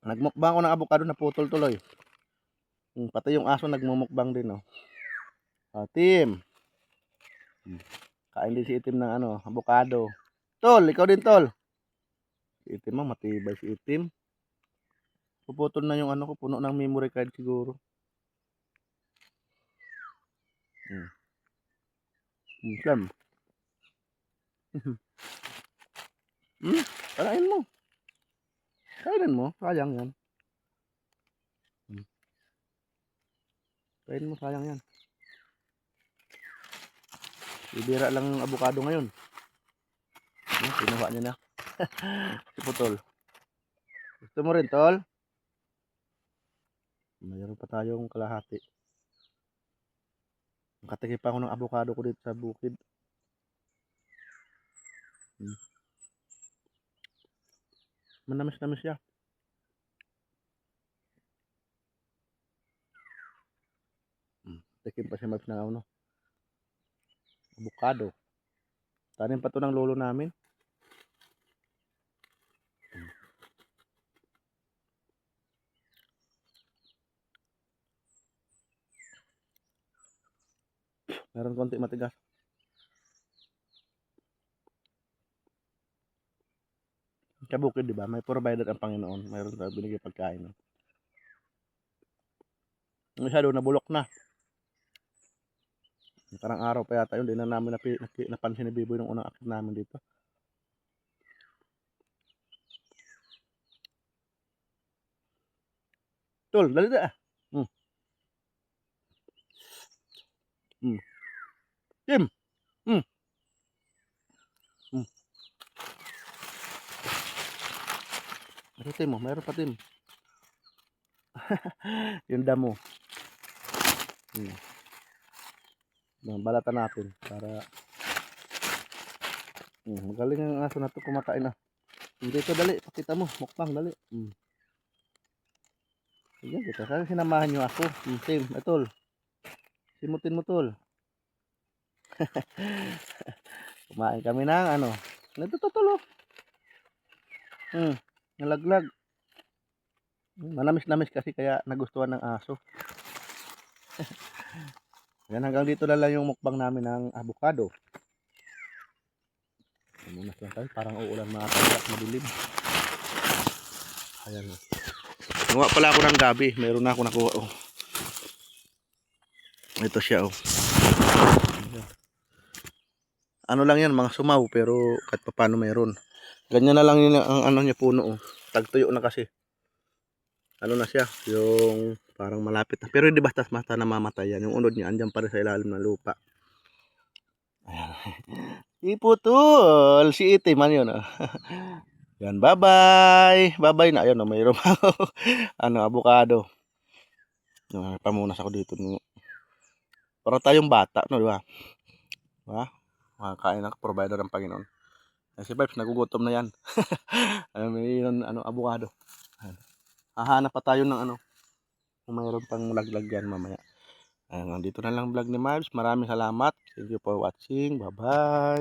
Nagmukbang ako ng avocado na putol tuloy. Pati yung aso nagmumukbang din, oh. Tim. Kain din si Itim ng avocado. Tol, ikaw din, Tol. Si Itim matibay si Itim. Puputol na yung ko, puno ng memory card siguro. Siyam. Kain mo. Kainin mo, sayang yan. Kainin mo, sayang yan. Bibira lang yung avocado ngayon. Kinuha niya na. Si Putol. Gusto mo rin, Tol? Mayroon pa tayong kalahati. Nakatikim pa ako ng avocado ko dito sa bukid. Manamis-namis siya. Tikim pa siya maps ng avocado. Tanim pa to ng lolo namin. Meron konti matigas. Sa bukid, di ba? May provider ang Panginoon. Mayroon tayo binigay pagkain. Yung isa doon, nabulok na. Parang araw pa yata yun. Di na namin napansin ni Biboy nung unang akit namin dito. Tol, dali na. Tim. Ito, Tim, mayroon pa, Tim. Yung damo. Balatan natin para magaling ang aso na to kumakain na. Dito dali, pakita mo, mukbang dali. Ayan, kita sana sinamahan nyo ako. Tim, Tol. Simutin mo, Tol. Kumain kami ng nagtutulo. Nalaglag. Manamis-namis kasi kaya nagustuhan ng aso. Yan, hanggang dito na lang yung mukbang namin ng avocado. Muna lang tayo, parang uulan mga tayo, madilim. Ayan. Nakuha pala ako ng gabi. Meron na ako nakuha. Ito siya. Ano lang yan, mga sumaw, pero kahit pa paano meron. Ganyan na lang yun ang niya puno. Tagtuyo na kasi. Ano na siya, yung parang malapit na. Pero hindi basta namamatay yan. Yung unod niya, andyan pa rin sa ilalim ng lupa. Ayan. Iputol, si Itim man yun. Yan, bye-bye. Bye-bye na. Ayun, mayroon pa avocado. Pamunas ako dito. Para tayong bata, no, di ba? Diba? Makakain ng provider ng Panginoon. Si Vibes, nagugutom na yan. Mayroon avocado. Hahanap pa tayo ng kung mayroon pang laglag yan mamaya. Nandito na lang vlog ni Vibes. Maraming salamat. Thank you for watching. Bye-bye.